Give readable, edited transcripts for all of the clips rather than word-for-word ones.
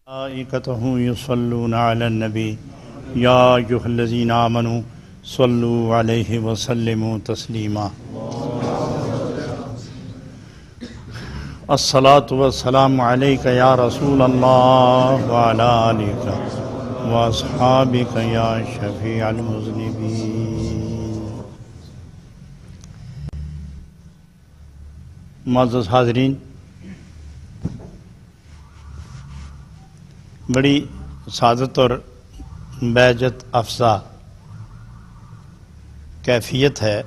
ملائکتہ یصلون علی النبی یا ایھا الذین آمنوا صلوا علیہ وسلموا تسلیما الصلاۃ والسلام علیک یا رسول اللہ وعلی آلک واصحابک یا شفیع المذنبین۔ معزز حاضرین، بڑی سعادت اور بہجت افزا کیفیت ہے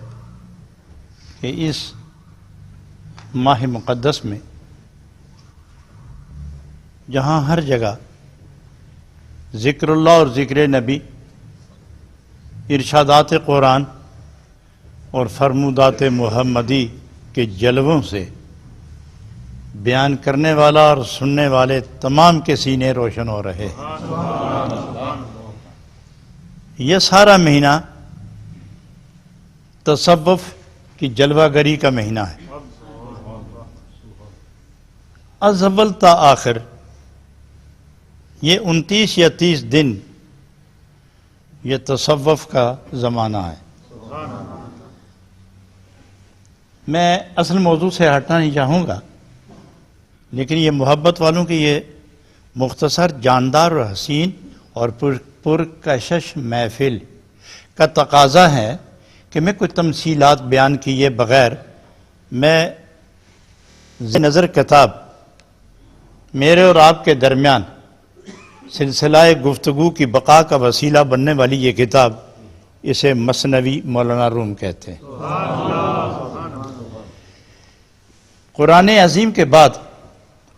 کہ اس ماہ مقدس میں جہاں ہر جگہ ذکر اللہ اور ذکر نبی، ارشادات قرآن اور فرمودات محمدی کے جلووں سے بیان کرنے والا اور سننے والے تمام کے سینے روشن ہو رہے ہیں۔ یہ سارا مہینہ تصوف کی جلوہ گری کا مہینہ ہے۔ از اول تا آخر یہ 29 یا 30 دن یہ تصوف کا زمانہ ہے۔ میں اصل موضوع سے ہٹنا نہیں چاہوں گا، لیکن یہ محبت والوں کی یہ مختصر، جاندار اور حسین اور پرکشش محفل کا تقاضا ہے کہ میں کچھ تمثیلات بیان کیے بغیر میں نظر کتاب میرے اور آپ کے درمیان سلسلہ گفتگو کی بقا کا وسیلہ بننے والی یہ کتاب، اسے مثنوی مولانا روم کہتے ہیں۔ قرآن عظیم کے بعد،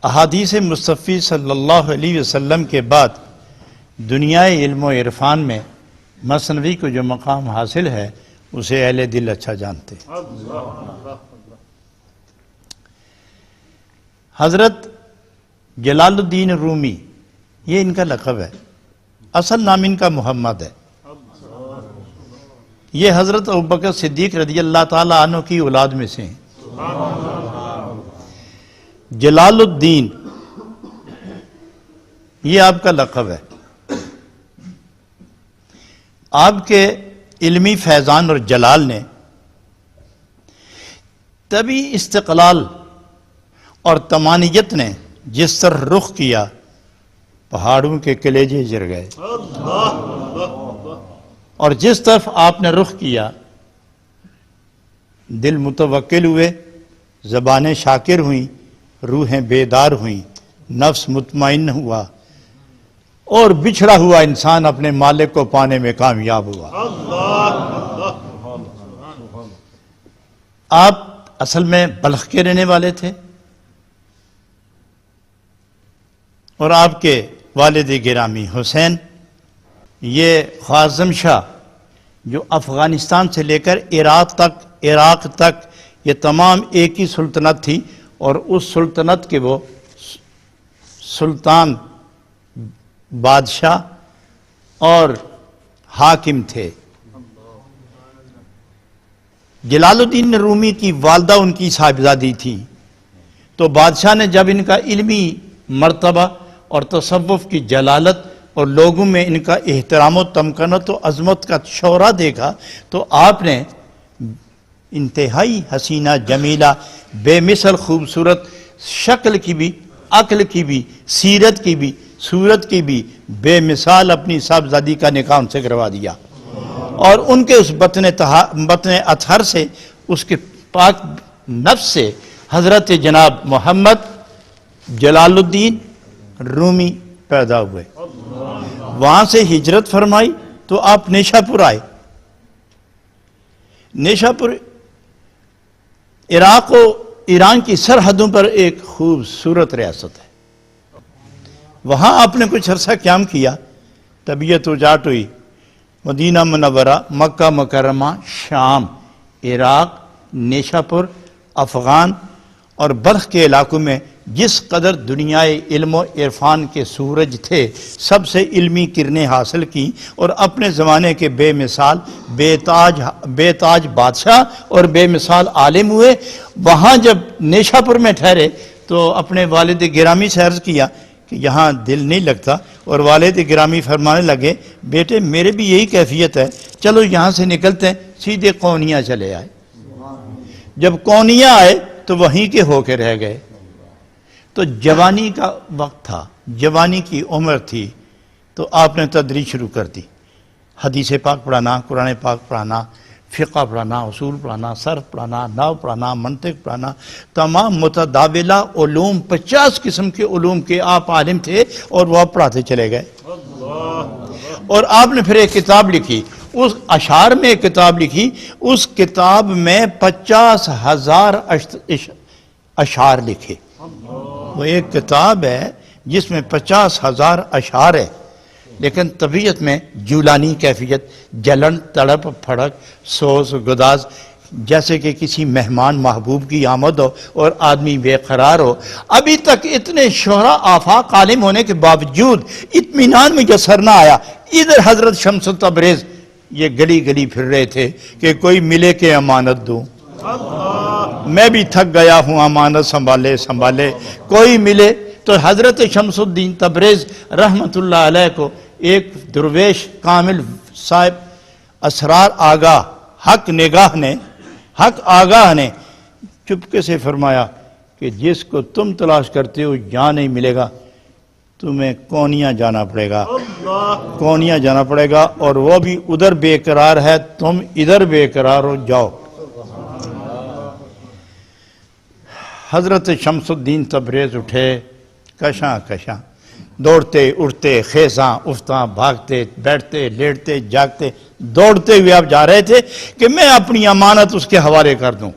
احادیث مصطفی صلی اللہ علیہ وسلم کے بعد دنیا علم و عرفان میں مثنوی کو جو مقام حاصل ہے اسے اہل دل اچھا جانتے ہیں۔ حضرت جلال الدین رومی، یہ ان کا لقب ہے، اصل نام ان کا محمد ہے۔ یہ حضرت ابوبکر صدیق رضی اللہ تعالی عنہ کی اولاد میں سے ہیں۔ جلال الدین یہ آپ کا لقب ہے۔ آپ کے علمی فیضان اور جلال نے طبی استقلال اور تمانیت نے جس طرح رخ کیا، پہاڑوں کے کلیجے جر گئے، اور جس طرف آپ نے رخ کیا دل متوکل ہوئے، زبانیں شاکر ہوئیں، روحیں بیدار ہوئیں، نفس مطمئن ہوا، اور بچھڑا ہوا انسان اپنے مالک کو پانے میں کامیاب ہوا۔ آپ اصل میں بلخ کے رہنے والے تھے، اور آپ کے والد گرامی حسین، یہ خواصم شاہ جو افغانستان سے لے کر عراق تک یہ تمام ایک ہی سلطنت تھی، اور اس سلطنت کے وہ سلطان، بادشاہ اور حاکم تھے۔ جلال الدین رومی کی والدہ ان کی صاحبزادی تھی، تو بادشاہ نے جب ان کا علمی مرتبہ اور تصوف کی جلالت اور لوگوں میں ان کا احترام و تمکنت و عظمت کا شعرہ دیکھا، تو آپ نے انتہائی حسینہ، جمیلہ، بے مثل خوبصورت، شکل کی بھی، عقل کی بھی، سیرت کی بھی، صورت کی بھی بے مثال اپنی صاحبزادی کا نکاح ان سے کروا دیا، اور ان کے اس بطن اطہر سے، اس کے پاک نفس سے حضرت جناب محمد جلال الدین رومی پیدا ہوئے۔ وہاں سے ہجرت فرمائی تو آپ نیشا پور آئے۔ نیشا پور عراق و ایران کی سرحدوں پر ایک خوبصورت ریاست ہے۔ وہاں آپ نے کچھ عرصہ قیام کیا، طبیعت اجاٹ ہوئی، مدینہ منورہ، مکہ مکرمہ، شام، عراق، نیشا پور، افغان اور بلخ کے علاقوں میں جس قدر دنیائے علم و عرفان کے سورج تھے، سب سے علمی کرنیں حاصل کی، اور اپنے زمانے کے بے مثال، بے تاج بادشاہ اور بے مثال عالم ہوئے۔ وہاں جب نیشا پور میں ٹھہرے تو اپنے والد گرامی سے عرض کیا کہ کہ یہاں دل نہیں لگتا، اور والد گرامی فرمانے لگے بیٹے میرے بھی یہی کیفیت ہے، چلو یہاں سے نکلتے ہیں، سیدھے قونیہ چلے آئے۔ جب قونیہ آئے تو وہیں کے ہو کے رہ گئے۔ تو جوانی کا وقت تھا، جوانی کی عمر تھی، تو آپ نے تدریس شروع کر دی، حدیث پاک پڑھانا، قرآن پاک پڑھانا، فقہ پڑھانا، اصول پڑھانا، صرف پڑھانا، نحو پڑھانا، منطق پڑھانا، تمام متداولہ علوم، 50 قسم کے علوم کے آپ عالم تھے، اور وہ آپ پڑھاتے چلے گئے۔ اور آپ نے پھر ایک کتاب لکھی، اس اشعار میں ایک کتاب لکھی، اس کتاب میں 50,000 اشعار لکھے۔ وہ ایک کتاب ہے جس میں 50,000 اشعار ہے، لیکن طبیعت میں جولانی کیفیت، جلن، تڑپ، پھڑک، سوز، گداز، جیسے کہ کسی مہمان محبوب کی آمد ہو اور آدمی بے قرار ہو۔ ابھی تک اتنے شہرا آفاق عالم ہونے کے باوجود اطمینان میں جسر نہ آیا۔ ادھر حضرت شمس تبریز یہ گلی گلی پھر رہے تھے کہ کوئی ملے کہ امانت دوں، میں بھی تھک گیا ہوں امانت سنبھالے سنبھالے، کوئی ملے۔ تو حضرت شمس الدین تبریز رحمت اللہ علیہ کو ایک درویش کامل صاحب اسرار آگاہ حق نگاہ نے، حق آگاہ نے چپکے سے فرمایا کہ جس کو تم تلاش کرتے ہو یہاں نہیں ملے گا، تمہیں قونیہ جانا پڑے گا، قونیہ جانا پڑے گا، اور وہ بھی ادھر بے قرار ہے، تم ادھر بے قرار ہو، جاؤ۔ حضرت شمس الدین تبریز اٹھے، کشاں کشاں دوڑتے اٹھتے، خیزاں افتاں، بھاگتے بیٹھتے لیٹتے جاگتے، دوڑتے ہوئے آپ جا رہے تھے کہ میں اپنی امانت اس کے حوالے کر دوں،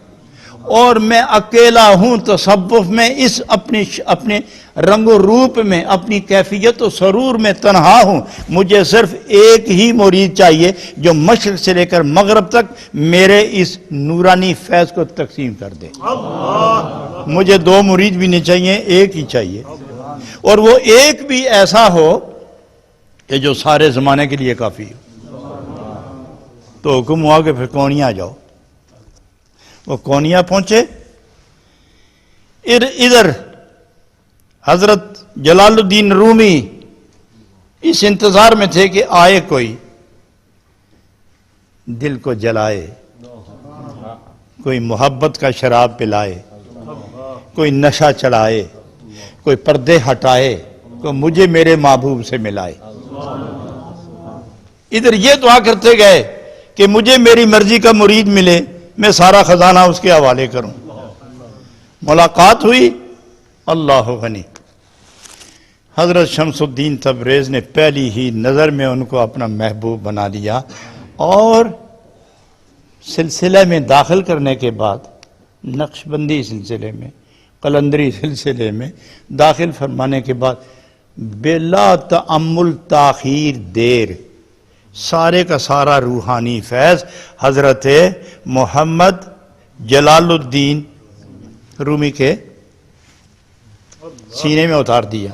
اور میں اکیلا ہوں تصوف میں، اس اپنے رنگ و روپ میں، اپنی کیفیت و سرور میں تنہا ہوں، مجھے صرف ایک ہی مرید چاہیے جو مشرق سے لے کر مغرب تک میرے اس نورانی فیض کو تقسیم کر دے۔ مجھے 2 مرید بھی نہیں چاہیے، ایک ہی چاہیے، اور وہ ایک بھی ایسا ہو کہ جو سارے زمانے کے لیے کافی ہو۔ تو حکم ہوا کہ پھر قونیہ جاؤ۔ وہ قونیہ پہنچے، ادھر حضرت جلال الدین رومی اس انتظار میں تھے کہ آئے کوئی دل کو جلائے، کوئی محبت کا شراب پلائے، کوئی نشہ چڑھائے، کوئی پردے ہٹائے، کوئی مجھے میرے محبوب سے ملائے۔ ادھر یہ دعا کرتے گئے کہ مجھے میری مرضی کا مرید ملے، میں سارا خزانہ اس کے حوالے کروں۔ ملاقات ہوئی، اللہ غنی، حضرت شمس الدین تبریز نے پہلی ہی نظر میں ان کو اپنا محبوب بنا لیا، اور سلسلے میں داخل کرنے کے بعد، نقشبندی سلسلے میں، قلندری سلسلے میں داخل فرمانے کے بعد بلا تأمل تاخیر دیر، سارے کا سارا روحانی فیض حضرت محمد جلال الدین رومی کے سینے میں اتار دیا۔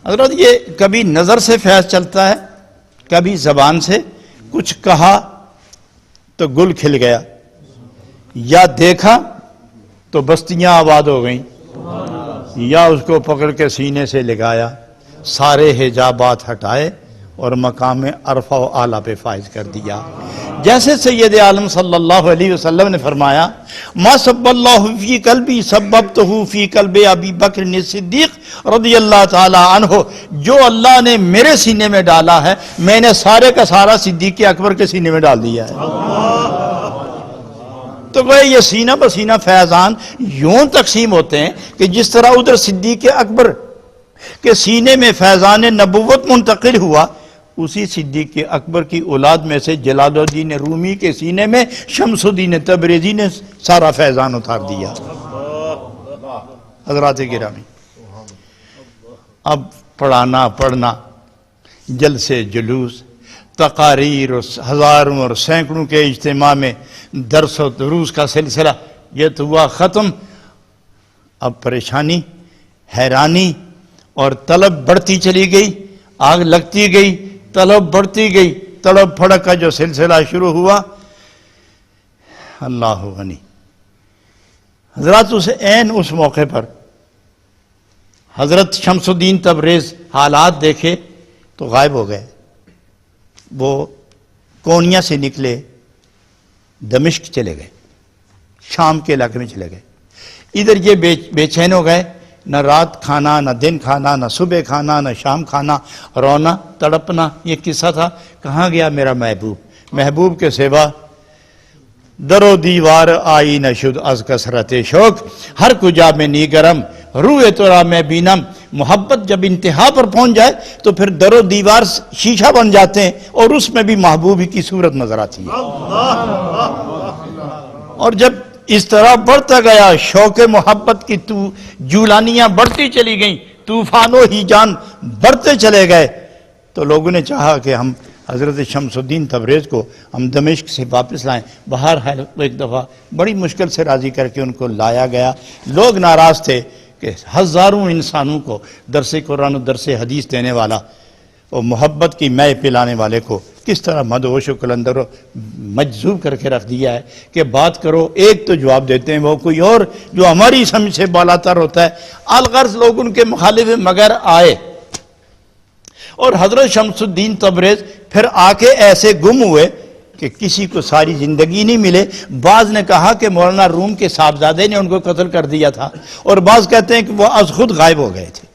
حضرت یہ کبھی نظر سے فیض چلتا ہے، کبھی زبان سے، کچھ کہا تو گل کھل گیا، یا دیکھا تو بستیاں آباد ہو گئیں، یا اس کو پکڑ کے سینے سے لگایا، سارے حجابات ہٹائے اور مقام عرفہ و اعلیٰ پہ فائز کر دیا۔ جیسے سید عالم صلی اللہ علیہ وسلم نے فرمایا، ما سب اللہ فی قلبی سببتہ فی قلب ابی بکر صدیق رضی اللہ تعالی عنہ، جو اللہ نے میرے سینے میں ڈالا ہے میں نے سارے کا سارا صدیق اکبر کے سینے میں ڈال دیا ہے۔ تو وہ یہ سینہ بسینہ فیضان یوں تقسیم ہوتے ہیں کہ جس طرح ادھر صدیق اکبر کے سینے میں فیضان نبوت منتقل ہوا، اسی صدیق اکبر کی اولاد میں سے جلال الدین رومی کے سینے میں شمس الدین تبریزی نے سارا فیضان اتار دیا۔ حضرات گرامی، اب پڑھانا پڑھنا، جلسے جلوس، تقاریر اور ہزاروں اور سینکڑوں کے اجتماع میں درس و دروس کا سلسلہ یہ تو ہوا ختم۔ اب پریشانی، حیرانی اور طلب بڑھتی چلی گئی، آگ لگتی گئی، طلب بڑھتی گئی، طلب پھڑک کا جو سلسلہ شروع ہوا، اللہ غنی۔ حضرات اس موقع پر حضرت شمس الدین تبریز حالات دیکھے تو غائب ہو گئے. وہ کونیا سے نکلے دمشق چلے گئے, شام کے علاقے میں چلے گئے. ادھر یہ بے چین ہو گئے, نہ رات کھانا, نہ دن کھانا, نہ صبح کھانا, نہ شام کھانا, رونا تڑپنا. یہ قصہ تھا کہاں گیا میرا محبوب, محبوب کے سوا در و دیوار آئی نہ شد از کثرت شوق, ہر کجا میں نی گرم روئے تورا میں بینم. محبت جب انتہا پر پہنچ جائے تو پھر در و دیوار شیشہ بن جاتے ہیں اور اس میں بھی محبوب ہی کی صورت نظر آتی ہے. اور جب اس طرح بڑھتا گیا شوق محبت کی جولانیاں بڑھتی چلی گئیں, طوفانوں ہی جان بڑھتے چلے گئے, تو لوگوں نے چاہا کہ ہم حضرت شمس الدین تبریز کو ہم دمشق سے واپس لائیں. بہرحال ایک دفعہ بڑی مشکل سے راضی کر کے ان کو لایا گیا. لوگ ناراض تھے کہ ہزاروں انسانوں کو درس قرآن و درس حدیث دینے والا اور محبت کی مے پلانے والے کو کس طرح مدہوش و کلندر و مجذوب کر کے رکھ دیا ہے کہ بات کرو ایک تو جواب دیتے ہیں وہ کوئی اور جو ہماری سمجھ سے بالاتر ہوتا ہے. الغرض لوگ ان کے مخالف مگر آئے, اور حضرت شمس الدین تبریز پھر آ کے ایسے گم ہوئے کہ کسی کو ساری زندگی نہیں ملے. بعض نے کہا کہ مولانا روم کے صاحبزادے نے ان کو قتل کر دیا تھا, اور بعض کہتے ہیں کہ وہ از خود غائب ہو گئے تھے.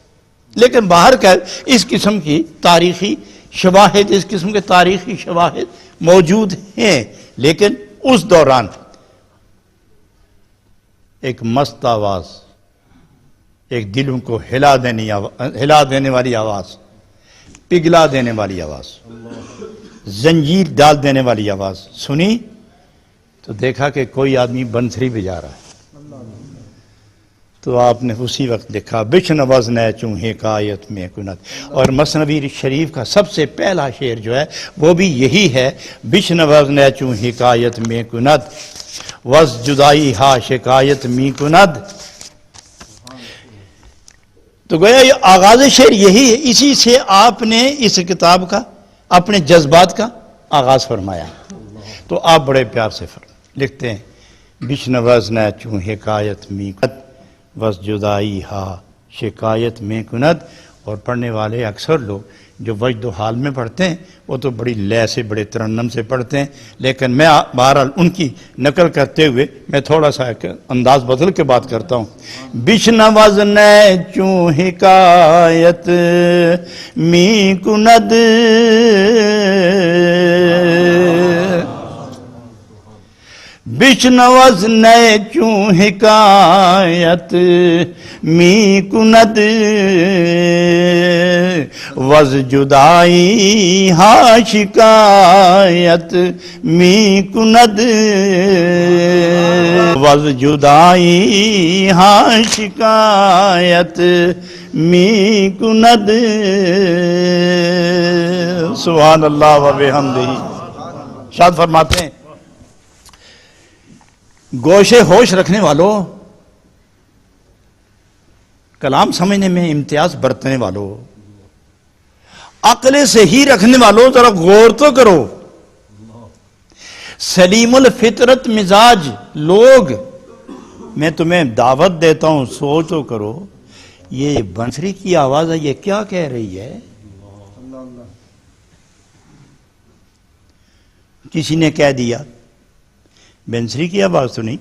لیکن باہر کا اس قسم کی تاریخی شواہد, اس قسم کے تاریخی شواہد موجود ہیں. لیکن اس دوران ایک مست آواز, ایک دلوں کو ہلا دینے والی آواز, پگھلا دینے والی آواز, زنجیر ڈال دینے والی آواز سنی تو دیکھا کہ کوئی آدمی بنسری بجا رہا ہے. تو آپ نے اسی وقت لکھا بشنوز نے چوں حکایت میں کنت. اور مثنوی شریف کا سب سے پہلا شعر جو ہے وہ بھی یہی ہے, بشنوز نے چوں حکایت میں کنت وز جدائی ہا شکایت می کند. تو گویا یہ آغاز شعر یہی ہے, اسی سے آپ نے اس کتاب کا اپنے جذبات کا آغاز فرمایا. تو آپ بڑے پیار سے لکھتے ہیں بشنوز نے چوں حکایت می کند وز جدائی ہا شکایت میں کند. اور پڑھنے والے اکثر لوگ جو وجد و حال میں پڑھتے ہیں وہ تو بڑی لے سے بڑے ترنم سے پڑھتے ہیں, لیکن میں بہرحال ان کی نقل کرتے ہوئے میں تھوڑا سا انداز بدل کے بات کرتا ہوں. بشنوز نے چوں حکایت می کند بشنوز نے چوں حکایت می کند وز جدائی ہا شکایت می کند وز جدائی ہا شکایت می کند. سبحان اللہ و بحمدہ. شاد فرماتے ہیں گوشے ہوش رکھنے والوں, کلام سمجھنے میں امتیاز برتنے والوں, عقل صحیح رکھنے والوں, ذرا غور تو کرو. سلیم الفطرت مزاج لوگ, میں تمہیں دعوت دیتا ہوں سوچ تو کرو, یہ بنسری کی آواز ہے, یہ کیا کہہ رہی ہے؟ کسی نے کہہ دیا بنسری کی آواز تو نہیں.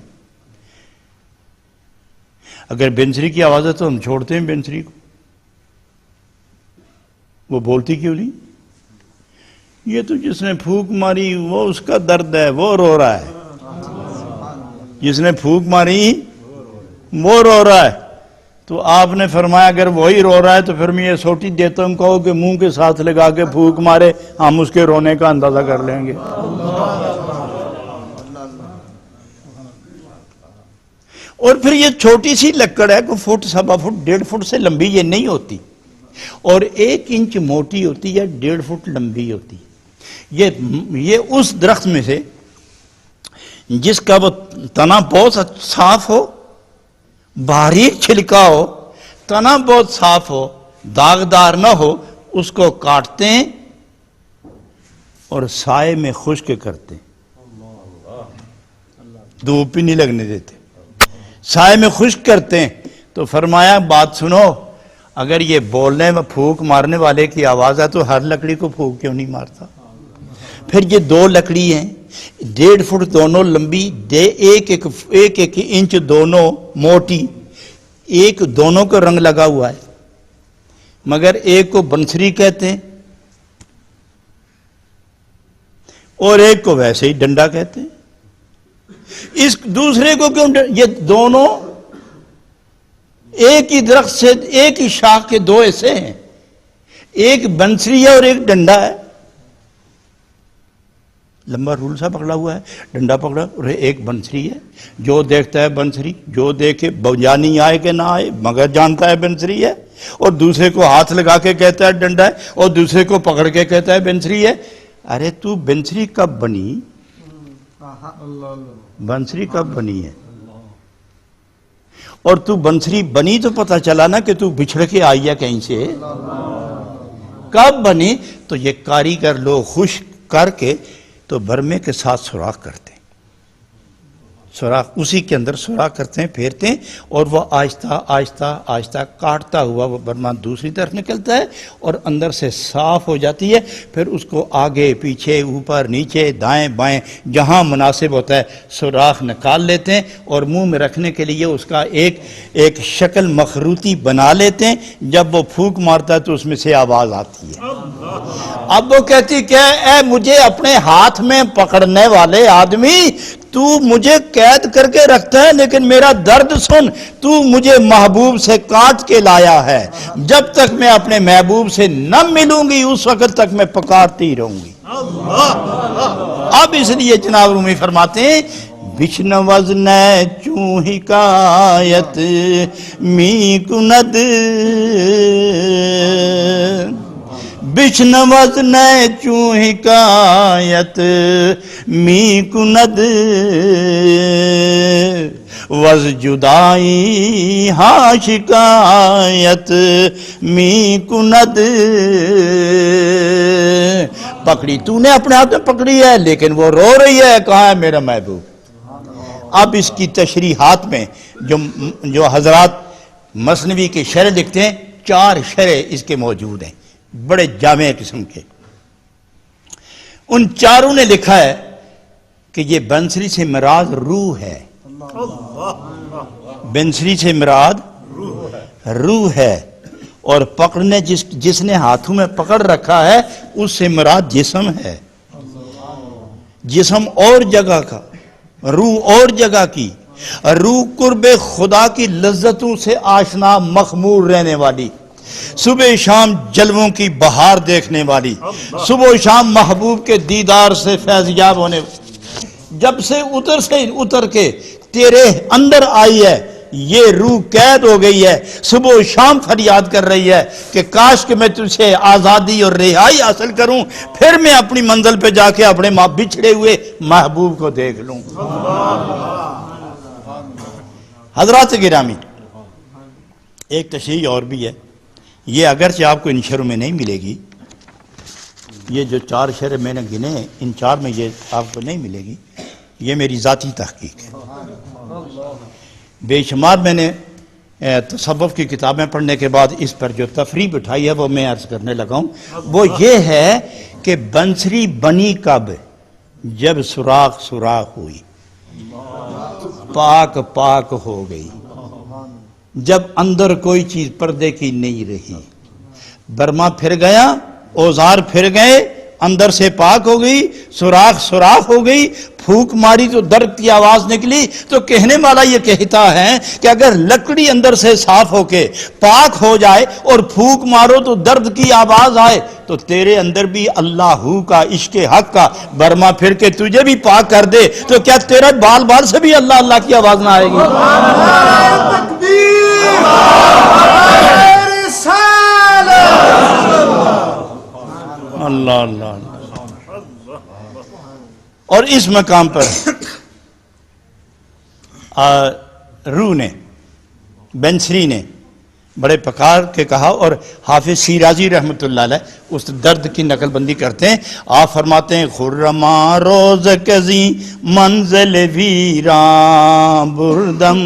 اگر بنسری کی آواز ہے تو ہم چھوڑتے ہیں بنسری کو, وہ بولتی کیوں نہیں؟ یہ تو جس نے پھونک ماری وہ اس کا درد ہے, وہ رو رہا ہے. جس نے پھونک ماری وہ رو رہا ہے. تو آپ نے فرمایا اگر وہی رو رہا ہے تو پھر میں یہ سوٹی دیتا ہوں, کہو کہ منہ کے ساتھ لگا کے پھونک مارے, ہم اس کے رونے کا اندازہ کر لیں گے. اور پھر یہ چھوٹی سی لکڑ ہے, کوئی فٹ, سوا فٹ, 1.5 فٹ سے لمبی یہ نہیں ہوتی, اور 1 انچ موٹی ہوتی ہے, 1.5 فٹ لمبی ہوتی ہے. یہ اس درخت میں سے جس کا وہ تنا بہت صاف ہو, باریک چھلکا ہو, تنا بہت صاف ہو, داغدار نہ ہو, اس کو کاٹتے ہیں اور سائے میں خشک کرتے ہیں, دھوپ بھی نہیں لگنے دیتے, سائے میں خشک کرتے ہیں. تو فرمایا بات سنو, اگر یہ بولنے میں پھونک مارنے والے کی آواز ہے تو ہر لکڑی کو پھونک کیوں نہیں مارتا؟ پھر یہ دو لکڑی ہیں 1.5 فٹ دونوں لمبی، ایک انچ دونوں موٹی، ایک دونوں کو رنگ لگا ہوا ہے، مگر ایک کو بنسری کہتے ہیں اور ایک کو ویسے ہی ڈنڈا کہتے ہیں۔ اس دوسرے کو کیوں یہ دونوں ایک ہی درخت سے ایک ہی شاخ کے دو ایسے ہیں، ایک بنسری ہے اور ایک ڈنڈا ہے، لمبا رول سا پکڑا ہوا ہے، ڈنڈا پکڑا، اور ایک بنسری ہے۔ جو دیکھتا ہے بنسری، جو دیکھے جانی آئے کہ نہ آئے مگر جانتا ہے بنسری ہے، اور دوسرے کو ہاتھ لگا کے کہتا ہے ڈنڈا ہے، اور دوسرے کو پکڑ کے کہتا ہے بنسری ہے۔ ارے تو بنسری کب بنی؟ بنسری کب بنی ہے؟ اور تو بنسری بنی تو پتہ چلا نا کہ تو بچھڑ کے آئی ہے کہیں سے، کب بنی؟ تو یہ کاریگر لوگ خوش کر کے تو برمے کے ساتھ سوراخ کرتے ہیں، سوراخ اسی کے اندر سوراخ کرتے ہیں، پھیرتے ہیں، اور وہ آہستہ آہستہ آہستہ کاٹتا ہوا وہ برما دوسری طرف نکلتا ہے اور اندر سے صاف ہو جاتی ہے۔ پھر اس کو آگے پیچھے اوپر نیچے دائیں بائیں جہاں مناسب ہوتا ہے سوراخ نکال لیتے ہیں، اور منہ میں رکھنے کے لیے اس کا ایک شکل مخروطی بنا لیتے ہیں۔ جب وہ پھونک مارتا ہے تو اس میں سے آواز آتی ہے۔ اب وہ کہتی کہ اے مجھے اپنے ہاتھ میں پکڑنے والے آدمی، تو مجھے قید کر کے رکھتا ہے لیکن میرا درد سن، تو مجھے محبوب سے کاٹ کے لایا ہے، جب تک میں اپنے محبوب سے نہ ملوں گی اس وقت تک میں پکارتی رہوں گی۔ اب اس لیے جناب رومی فرماتے ہیں بچھن وزن چوں حکایت می کند، بچھن وزن چوں حکایت می کند، وز جدائی ہاں شکایت می کند۔ پکڑی تو نے اپنے ہاتھ میں پکڑی ہے لیکن وہ رو رہی ہے، کہاں ہے میرا محبوب؟ اب اس کی تشریحات میں جو حضرات مثنوی کے شرح لکھتے ہیں 4 شرح اس کے موجود ہیں، بڑے جامع قسم کے۔ ان 4 نے لکھا ہے کہ یہ بنسری سے مراد روح ہے، بنسری سے مراد روح ہے، اور پکڑنے جس نے ہاتھوں میں پکڑ رکھا ہے اس سے مراد جسم ہے، جسم اور جگہ کا، روح اور جگہ کی، روح قرب خدا کی لذتوں سے آشنا مخمور رہنے والی، صبح شام جلووں کی بہار دیکھنے والی، صبح شام محبوب کے دیدار سے فیضیاب ہونے، جب سے اتر کے تیرے اندر آئی ہے یہ روح قید ہو گئی ہے، صبح و شام فریاد کر رہی ہے کہ کاش کہ میں تجھ سے آزادی اور رہائی حاصل کروں، پھر میں اپنی منزل پہ جا کے اپنے بچھڑے ہوئے محبوب کو دیکھ لوں۔ حضرات گرامی، ایک تشریح اور بھی ہے، یہ اگرچہ آپ کو ان شرح میں نہیں ملے گی، یہ جو 4 شرح میں نے گنے ہیں ان 4 میں یہ آپ کو نہیں ملے گی، یہ میری ذاتی تحقیق ہے۔ بے شمار میں نے تصوف کی کتابیں پڑھنے کے بعد اس پر جو تفریح بٹھائی ہے وہ میں عرض کرنے لگا ہوں، وہ یہ ہے کہ بنسری بنی کب؟ جب سوراخ ہوئی، پاک پاک ہو گئی، جب اندر کوئی چیز پردے کی نہیں رہی، برما پھر گیا، اوزار پھر گئے، اندر سے پاک ہو گئی، سوراخ ہو گئی، پھونک ماری تو درد کی آواز نکلی۔ تو کہنے والا یہ کہتا ہے کہ اگر لکڑی اندر سے صاف ہو کے پاک ہو جائے اور پھونک مارو تو درد کی آواز آئے، تو تیرے اندر بھی اللہ کا عشق حق کا برما پھر کے تجھے بھی پاک کر دے، تو کیا تیرے بال بال سے بھی اللہ اللہ کی آواز نہ آئے گی؟ اللہ اللہ۔ اور اس مقام پر روح نے، بنسری نے بڑے پکار کے کہا، اور حافظ شیرازی رحمۃ اللہ علیہ اس درد کی نقل بندی کرتے ہیں۔ آپ فرماتے ہیں خرما روز کزی منزل ویران بردم،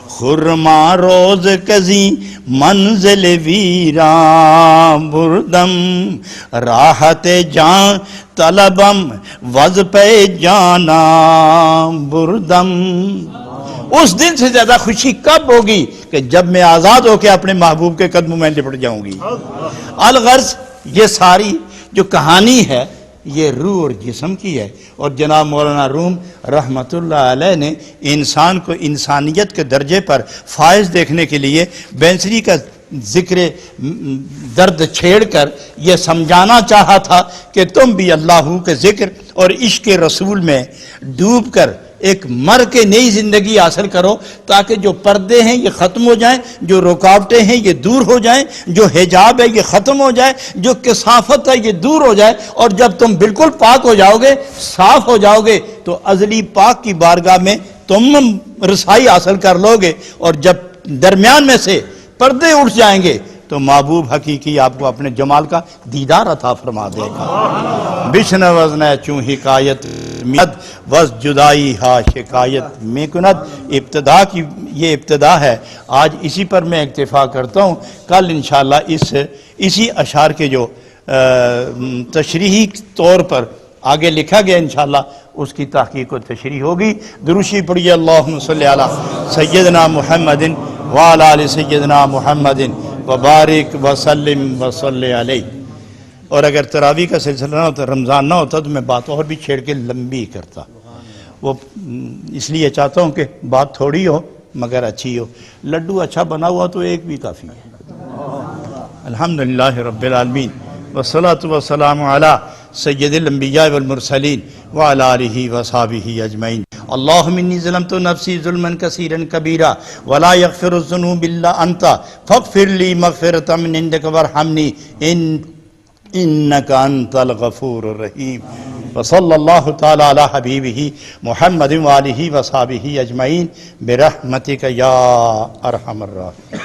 خرما روز کزی منزل ویران بردم راحت جان طلبم وز پہ جانا بردم. اس دن سے زیادہ خوشی کب ہوگی کہ جب میں آزاد ہو کے اپنے محبوب کے قدموں میں لپٹ جاؤں گی. الغرض یہ ساری جو کہانی ہے یہ روح اور جسم کی ہے، اور جناب مولانا روم رحمت اللہ علیہ نے انسان کو انسانیت کے درجے پر فائز دیکھنے کے لیے بینسری کا ذکر درد چھیڑ کر یہ سمجھانا چاہا تھا کہ تم بھی اللہ کے ذکر اور عشق رسول میں ڈوب کر ایک مر کے نئی زندگی حاصل کرو، تاکہ جو پردے ہیں یہ ختم ہو جائیں، جو رکاوٹیں ہیں یہ دور ہو جائیں، جو حجاب ہے یہ ختم ہو جائے، جو کثافت ہے یہ دور ہو جائے. اور جب تم بالکل پاک ہو جاؤ گے، صاف ہو جاؤ گے، تو ازلی پاک کی بارگاہ میں تم رسائی حاصل کر لو گے. اور جب درمیان میں سے پردے اٹھ جائیں گے تو محبوب حقیقی آپ کو اپنے جمال کا دیدار عطا فرما دے گا. بشن وزن چوں حکایت مید وز جدائی ہا شکایت میں کند. ابتدا کی یہ ابتدا ہے، آج اسی پر میں اکتفا کرتا ہوں. کل انشاءاللہ اسی اشعار کے جو تشریحی طور پر آگے لکھا گیا انشاءاللہ اس کی تحقیق و تشریح ہوگی. دروشی پڑھیے اللہم صلی علی سیدنا محمد وعلی آل سیدنا محمد وبارک وسلم وصلی علیہ. اور اگر تراویح کا سلسلہ نہ ہوتا، رمضان نہ ہوتا، تو میں بات اور بھی چھیڑ کے لمبی کرتا. وہ اس لیے چاہتا ہوں کہ بات تھوڑی ہو مگر اچھی ہو. لڈو اچھا بنا ہوا تو ایک بھی کافی ہے. الحمدللہ رب العالمین والصلاة والسلام علی سید الانبیاء والمرسلین وعلی آلہ وصحبہ اجمعین. اللہم انی ظلمت نفسی ظلما کثیرا کبیرا ولا یغفر الذنوب الا انت فاغفر لی مغفرۃ من عندک وارحمنی انک انت الغفور الرحیم. وصلی اللہ تعالی علی حبیبہ محمد وآلہ وصحبہ اجمعین برحمتک یا ارحم الراحمین.